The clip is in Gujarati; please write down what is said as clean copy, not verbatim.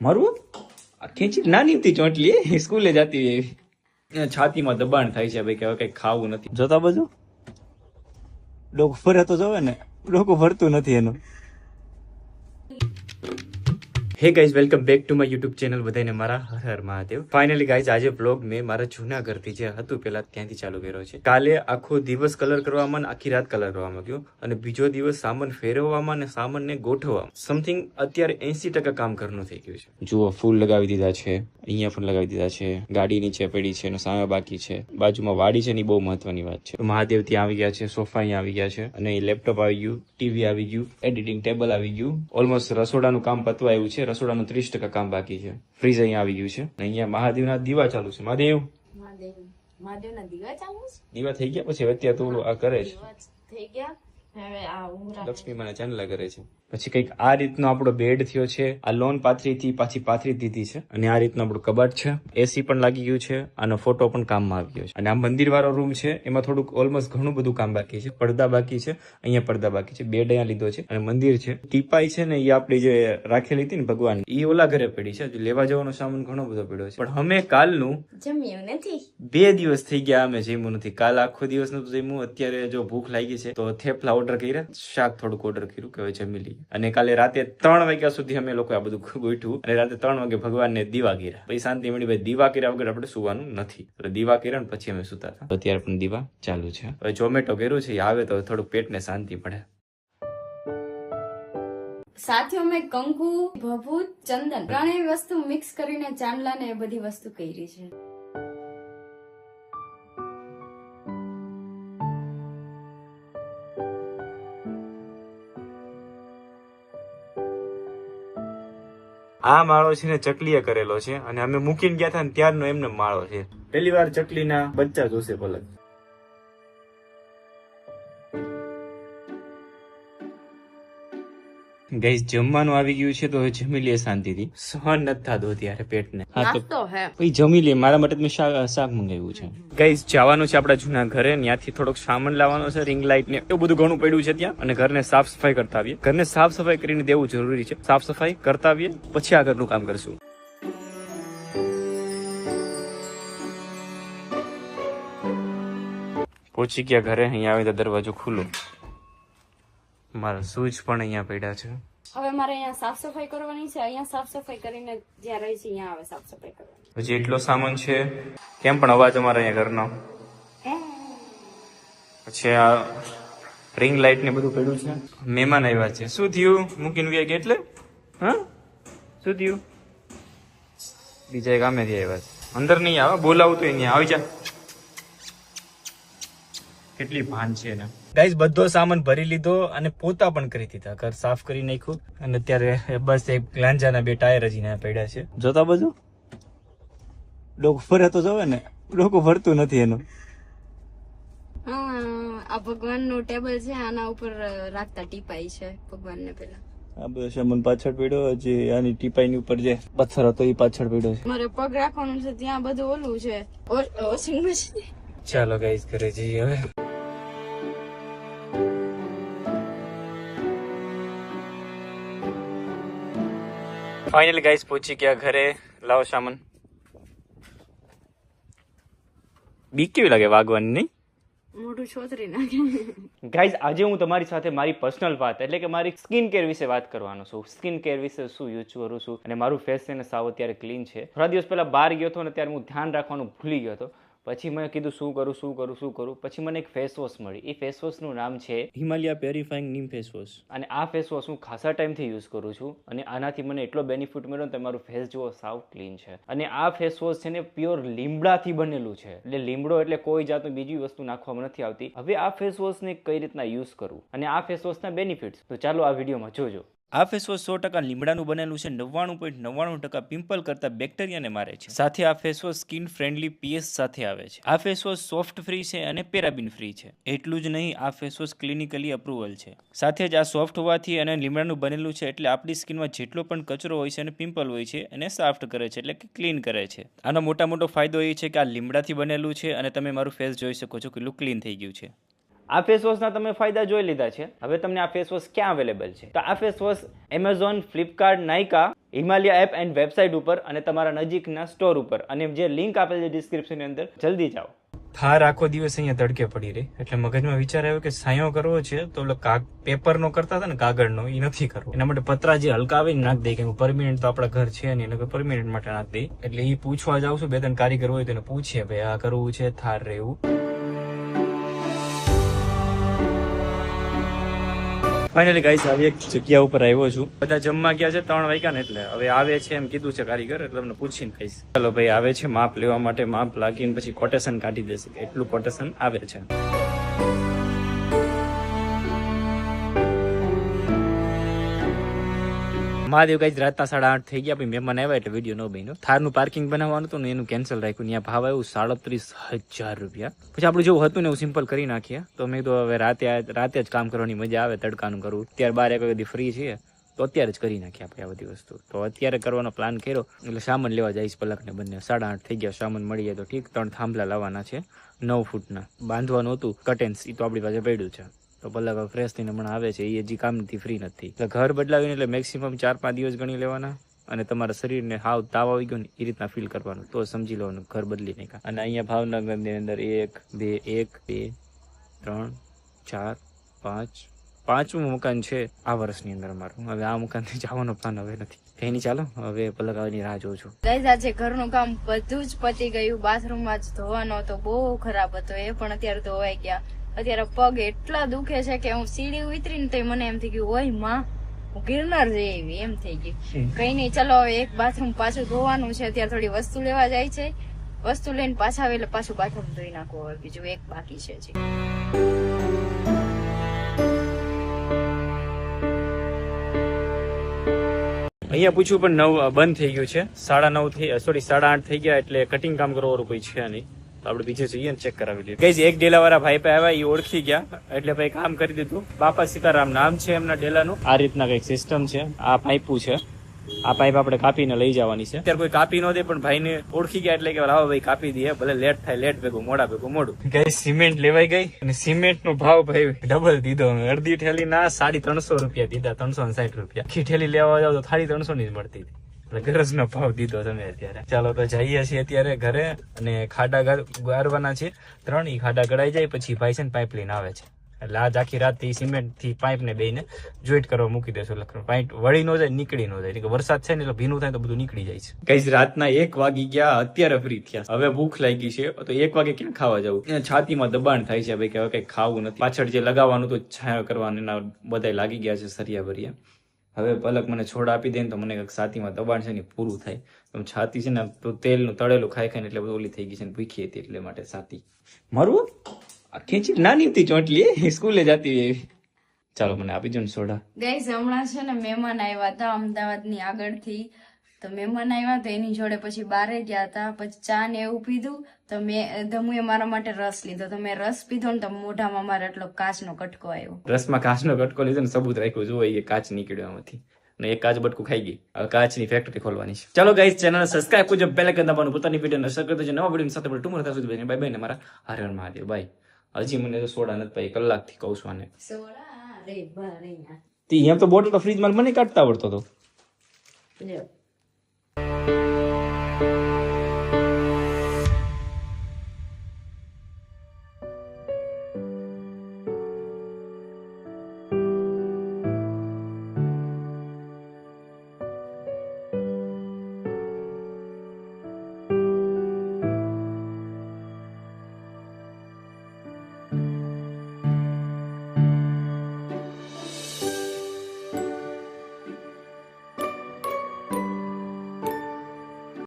મારું આ ખેંચી નાની હતી ચોટલી સ્કૂલે જતી એવી છાતીમાં દબાણ થાય છે ભાઈ કે હવે કઈ ખાવું નથી. જોતા બાજુ ડોક ફરે તો જવે ને, ડોકું ફરતું નથી એનું. Hey guys, welcome back to my YouTube channel. બધાને મારા હર હર મહાદેવ. ફાઇનલી ગાઈઝ, આજે બ્લોગ મેં મારા જૂના ઘરથી જે હતું પેલા ત્યાંથી ચાલુ કર્યો છે. કાલે આખો દિવસ કલર કરવામાં અને આખી રાત કલર કરવામાં ગયો, અને બીજો દિવસ સામાન ફેરવવામાં અને સામાનને ગોઠવવામાં સમથિંગ અત્યારે 80% કામ ઘરનું થઈ ગયું છે. જુઓ, ફૂલ લગાવી દીધા છે, અહીંયા પણ લગાવી દીધા છે, ગાડી નીચે પડી છે અને સામે બાકી છે, બાજુમાં વાડી છે ને બહુ મહત્વની વાત છે. મહાદેવ ત્યાં આવી ગયા છે, સોફા અહીંયા આવી ગયા છે, અને લેપટોપ આવી ગયું, ટીવી આવી ગયું, એડિટિંગ ટેબલ આવી ગયું. ઓલમોસ્ટ રસોડાનું કામ પતવા આવ્યું છે, રસોડાનું 30% કામ બાકી છે. ફ્રીજ અહીંયા આવી ગયું છે, અહીંયા મહાદેવના દીવા ચાલુ છે. મહાદેવ મહાદેવના દીવા ચાલુ છે. દીવા થઈ ગયા પછી અત્યારે તો આ કરે છે, થઈ ગયા. હવે આ ઉંગરા લક્ષ્મી માના ચાંદલા કરે છે. પછી કઈક આ રીતનો આપણો બેડ થયો છે. આ લોન પાથરીથી પાછી પાથરી દીધી છે, અને આ રીતનો આપણું કબાટ છે. એસી પણ લાગી ગયું છે, આનો ફોટો પણ કામમાં આવી ગયો છે. અને આ મંદિર વાળો રૂમ છે, એમાં થોડુંક ઓલમોસ્ટ ઘણું બધું કામ બાકી છે. પડદા બાકી છે, અહીંયા પડદા બાકી છે, બેડ અહીંયા લીધો છે, અને મંદિર છે. ટીપાઈ છે ને એ આપણી જે રાખેલી હતી ને ભગવાન, એ ઓલા ઘરે પડી છે. લેવા જવાનો સામાન ઘણો બધો પડ્યો છે, પણ અમે કાલનું જમ્યું નથી. 2 દિવસ થઈ ગયા અમે જમ્યું નથી. કાલ આખો દિવસ નતું જમ્યું. અત્યારે જો ભૂખ લાગી છે તો થેપલા ઓર્ડર કર્યા, શાક થોડુંક ઓર્ડર કર્યું કે હવે જમી લઈએ. અને કાલે રાતે 3 વાગ્યા સુધી અમે લોકો આ બધું ગોઠવું, અને રાતે 3 વાગે ભગવાનને દીવા કર્યા. પછી શાંતિ મળી. ભાઈ, દીવા કર્યા વગર આપણે સુવાનું નથી, એટલે દીવા કર્યા ને પછી અમે સુતા હતા. અત્યારે પણ દીવા ચાલુ છે. હવે ઝોમેટો કર્યું છે, આવે તો થોડુંક પેટને શાંતિ પડે. સાથે અમે કંકુ, ભભૂત, ચંદન ત્રણેય વસ્તુ મિક્સ કરીને ચાંદલા ને એ બધી વસ્તુ કરી છે. આ માળો છે ને ચકલીએ કરેલો છે, અને અમે મૂકીને ગયા હતા ને ત્યારનો એમને માળો છે. પહેલી વાર ચકલીના બચ્ચા જોશે પલક. ગાઈસ, જમવાનું આવી ગયું છે, તો હવે જમી લઈએ શાંતિથી. સહન નથી થતો ત્યારે પેટને. નાસ્તો હે પછી જમી લઈએ. મારા માટે મેં શાક મંગાવ્યું છે. ગાઈસ, જવાનું છે આપણા જૂના ઘરે. ત્યાંથી થોડોક સામાન લાવવાનો છે, રિંગ લાઇટ ને એવું બધું ઘણું પડ્યું છે ત્યાં. અને ઘરને સાફ સફાઈ કરતા આવીએ. ઘરને સાફ સફાઈ કરીને દેવું જરૂરી છે. સાફ સફાઈ કરતા આવીએ પછી આગળનું કામ કરશું. પહોંચી ગયા ઘરે. અહીંયા આવે તો દરવાજો ખુલ્લો. મારા શૂઝ પણ અહીંયા પડ્યા છે. હવે મારે અહીંયા સાફ સફાઈ કરવાની છે. અહીંયા સાફ સફાઈ કરીને જ્યાં રહી છે અહીંયા આવે સાફ સફાઈ કરવાની. હજી એટલો સામાન છે. કેમ પણ અવાજ અમારા અહીંયા ઘરનો. પછી આ રિંગ લાઇટ ને બધું પડ્યું છે. મહેમાન આવ્યા છે. શું થયું? મૂકીને ગયા કે એટલે? હા, શું થયું? બીજા કામેથી આવ્યા છે. અંદર નહીં આવે, બોલાવું તો અહીંયા આવી જા. કેટલી ભાન છે ને. ગાઈસ, બધો સામાન ભરી લીધો અને પોતા પણ કરી દીધા. ઘર સાફ કરી નાખ્યું, અને અત્યારે બસ એક લાંજાના 2 ટાયર હજી ના પડ્યા છે. જોતા બાજુ ડોક ફરે તો જવે ને, ડોકું ફરતું નથી એનું. આ ભગવાન નું ટેબલ છે, આના ઉપર રાખતા ટીપાઈ છે ભગવાન ને. પેલા આ બધો સામાન પાછળ પડ્યો. હજી આની ટીપાઈની ઉપર જે પથ્થર હતો એ પાછળ પડ્યો છે. મારે પગ રાખવાનું છે, ત્યાં બધું ઓલું છે, વોશિંગ મશીન. ચાલો ગાઈસ, ઘરે જઈએ હવે. ફાઇનલી ગાઈસ, પહોંચી ગયા ઘરે. લાવો સામાન. બીક કેવી લાગે વાગવાની, નહીં? મોઢું છોતરી નાખે. ગાઈઝ, આજે હું તમારી સાથે મારી પર્સનલ વાત એટલે કે મારી સ્કિન કેર વિશે વાત કરવાનો છું. સ્કિન કેર વિશે શું યુઝ કરું છું, અને મારું ફેસ છે ને સાવ અત્યારે ક્લીન છે. થોડા દિવસ પહેલા બહાર ગયો હતો, અને ત્યારે હું ધ્યાન રાખવાનું ભૂલી ગયો હતો. પછી મેં કીધું શું કરું. પછી મને એક ફેસ વોશ મળી. એ ફેસ વોશનું નામ છે હિમાલયા પ્યોરિફાઈંગ નીમ ફેસ વોશ. અને આ ફેસ વોશ હું ખાસા ટાઈમથી યુઝ કરું છું, અને આનાથી મને એટલો બેનિફિટ મળ્યો ને, તમારું ફેસ જુઓ સાવ ક્લીન છે. અને આ ફેસ વોશ છે ને પ્યોર લીમડાથી બનેલું છે. એટલે લીમડો એટલે કોઈ જાતની બીજી વસ્તુ નાખવામાં નથી આવતી. હવે આ ફેસ વોશને કઈ રીતના યુઝ કરવું અને આ ફેસ વોશના બેનિફિટ્સ, તો ચાલો આ વિડીયોમાં જોજો. આ ફેસ વોશ 100% લીમડાનું બનેલું છે. 99.99% પિમ્પલ કરતા બેક્ટેરિયાને મારે છે. સાથે આ face wash skin friendly PS સાથે આવે છે. આ ફેસ વોશ સોફ્ટ ફ્રી છે અને પેરાબિન ફ્રી છે. એટલું જ નહીં, આ ફેસ વોશ ક્લિનિકલી અપ્રુવલ છે. સાથે જ આ સોફ્ટ હોવાથી અને લીમડાનું બનેલું છે, એટલે આપણી સ્કિનમાં જેટલો પણ કચરો હોય છે અને પિમ્પલ હોય છે એને સાફ્ટ કરે છે, એટલે કે ક્લીન કરે છે. આનો મોટો ફાયદો એ છે કે આ લીમડાથી બનેલું છે, અને તમે મારું ફેસ જોઈ શકો છો કેટલું ક્લીન થઈ ગયું છે. આ ફેસ વોશના તમે ફાયદા જોઈ લીધા છે. હવે તમને આ ફેસ વોશ ક્યાં અવેલેબલ છે? તો આ face wash Amazon, Flipkart, Nykaa Himalaya app and website ઉપર અને તમારા નજીકના સ્ટોર ઉપર, અને જે લિંક આપેલ છે ડિસ્ક્રિપ્શનની અંદર, જલ્દી જાઓ. થાર આખો દિવસ અહીંયા તડકે પડી રહી એટલે મગજમાં વિચાર આવ્યો કે સાયો કરવો છે તો પેપરનો કરતા હતા ને, કાગળનો, એ નથી કરવો. એના માટે પતરા જે હલકા આવે ને નાખ દે, કે પરમિનન્ટ તો આપણા ઘર છે નહીં, એને પરમિનન્ટ માટે નાખ દે. એટલે એ પૂછવા જાવ છું, 2-3 કારીગર હોય તો એને પૂછીએ ભાઈ આ કરવું છે થાર રહેવું. ફાઇનલી ગાઈસ આવી એક જગ્યા ઉપર આવ્યો છું. બધા જમવા ગયા છે 3 વાગ્યા ને, એટલે હવે આવે છે એમ કીધું છે કારીગર, એટલે તમને પૂછીને કહીશ. ચાલો ભાઈ આવે છે માપ લેવા માટે, માપ લાગીને પછી કોટેશન કાઢી દેશે કે એટલું કોટેશન આવે છે. મહાદેવ ગાઈસ રાતના 8:30 થઈ ગયા, પછી મહેમાન આવ્યા એટલે વિડીયો ન બન્યો. થારનું પાર્કિંગ બનાવવાનું હતું ને એનું કેન્સલ રાખ્યું. ત્યાં ભાવ આવ્યું 37,000 રૂપિયા. પછી આપણું જેવું હતું ને એવું સિમ્પલ કરી નાખીએ. તો મેં કીધું હવે રાતે જ કામ કરવાની મજા આવે, તડકાનું કરવું. અત્યારે 12 વાગે ફ્રી છીએ તો અત્યારે જ કરી નાખીએ આપણે આ બધી વસ્તુ. તો અત્યારે કરવાનો પ્લાન કર્યો એટલે સામાન લેવા જઈશ પલકને બંને. 8:30 થઈ ગયા, સામાન મળી જાય તો ઠીક. 3 થાંભલા લાવવાના છે 9 ફૂટના. બાંધવાનું હતું કટેન્સ, એ તો આપણી પાસે પડ્યું છે. તો પલક ફ્રેશ થઈને હમણાં આવે છે, એ હજી કામથી ફ્રી નથી. એટલે ઘર બદલાવીને એટલે મેક્સિમમ 4-5 દિવસ ગણી લેવાના, અને તમારા શરીરને હાવ તાવ આવી ગયો ને એ રીતના ફીલ કરવાનું, તો સમજી લેવાનું ઘર બદલી નાખ્યા. અને અહીંયા ભાવનગરની અંદર 1, 2, 3, 4, 5 5મું મકાન છે આ વર્ષની અંદર અમારું. હવે આ મકાનથી જવાનો પ્લાન હવે નથી. કઈ નહીં, ચાલો હવે પલક આવવાની રાહ જોઉં છું. ગાઈઝ આજે ઘરનું કામ બધું જ પતી ગયું. બાથરૂમમાં જ ધોવાનો હતો, બહુ ખરાબ હતો, એ પણ અત્યારે ધોવાઈ ગયા. અત્યારે પગ એટલા દુખે છે કે હું સીડી ઉતરીને તો મને એમ થઈ ગયું ઓય માં હું ગિરનાર જઈ આવી એમ થઈ ગયું. કઈ નહીં, ચલો હવે એક બાથરૂમ પાછું ધોવાનું છે. અત્યારે થોડી વસ્તુ લેવા જાય છે, વસ્તુ લઈને પાછા આવે એટલે પાછું બાથરૂમ ધોઈ નાખવું. હવે બીજું એક બાકી છે હજી. અહીંયા પૂછ્યું પણ 9 બંધ થઈ ગયું છે. 8:30 થઈ ગયા એટલે કટિંગ કામ કરવાનું કોઈ છે નહીં. આપણે બીજે જઈએ ને ચેક કરાવી લઈએ. કઈ એક ડેલા વાળા ભાઈ પે આવ્યા, એ ઓળખી ગયા એટલે ભાઈ કામ કરી દીધું. બાપા સીતારામ નામ છે એમના ડેલાનું. આ રીતના કઈક સિસ્ટમ છે. આ પાઇપું છે, આ પાઇપ આપણે કાપીને લઈ જવાની છે. અત્યારે કોઈ કાપી ન દે પણ ભાઈને ઓળખી ગયા એટલે કે લાવો ભાઈ કાપી દઈએ, ભલે લેટ થાય લેટ, ભેગું મોડા ભેગું મોડું. કઈ સિમેન્ટ લેવાઈ ગઈ અને સિમેન્ટ નો ભાવ ભાઈ ડબલ દીધો. અડધી ઠેલી ના 350 રૂપિયા દીધા, 360 રૂપિયા. આખી ઠેલી લેવા જાવ તો 350 ની જ મળતી હતી. ગરજ નો ભાવ દીધો તમે અત્યારે. ચાલો તો જઈએ છીએ અત્યારે ઘરે, અને ખાડા ગાળવાના છે 3. ઈ ખાડા ગળાઈ જાય પછી ભાઈ છે ને પાઇપ લઈને આવે છે. એટલે આજ આખી રાત થી સિમેન્ટ થી પાઇપ ને બેને જોઈન્ટ કરવા મૂકી દેશું. પાઇપ વળી ન જાય, નીકળી ન જાય. વરસાદ છે ને એટલે ભીનું થાય તો બધું નીકળી જાય છે. કઈ રાતના 1 વાગી ગયા, અત્યારે ફ્રી થયા. હવે ભૂખ લાગી છે તો 1 વાગે ક્યાં ખાવા જવું? છાતીમાં દબાણ થાય છે ભાઈ કે હવે કઈ ખાવું નથી. પાછળ જે લગાવવાનું તો છાયો કરવાનું એના બધા લાગી ગયા છે સરિયા ભરિયા. હવે પલક મને છોડ આપી દે ને તો મને છાતીમાં દબાણ છે ને પૂરું થાય. છાતી છે ને તેલનું તળેલું ખાઈ ખાઈને એટલે ઓલી થઈ ગઈ છે ને ભૂખી હતી, એટલે માટે છાતી મારું ખેંચી નાની હતી ચોટલી, સ્કૂલે જતી એવી. ચાલો મને આપી દો ને સોડા. ગાઈઝ હમણાં છે ને મહેમાન આવ્યા હતા અમદાવાદની આગળથી. તો મહેમાન આવ્યા તો એની જોડે પછી બારે ગયા હતા, પછી ચા ને એવું પીધું. તો ધમુએ મારા માટે રસ લીધો. તો મેં રસ પીધો ને તો મોઢામાં મારે એટલો કાચનો કટકો આવ્યો. રસમાં કાચનો કટકો લીધો ને સબૂત રાખ્યું, જોવો એ કાચ નીકળ્યો આમાંથી. અને એક કાચ બટકું ખાઈ ગઈ. હવે કાચની ફેક્ટરી ખોલવાની છે. ચાલો ગાઈસ, ચેનલ સબસ્ક્રાઇબ કરજો, બેલ આઇકન દબાવવાનું, પોતાની વિડીયો શેર કરી દેજો. નવા વિડીયો સાથે આપણે ટુમોર સુધી બાય બાય ને મારા હર હર મહાદેવ. બાય. હજી મને તો સોડા નથી પાઈ, કલાકથી કહું છું આને. સોડા રે ભરે તી એમ તો બોટલ તો ફ્રીજમાં મને કાઢતા આવડતો હતો.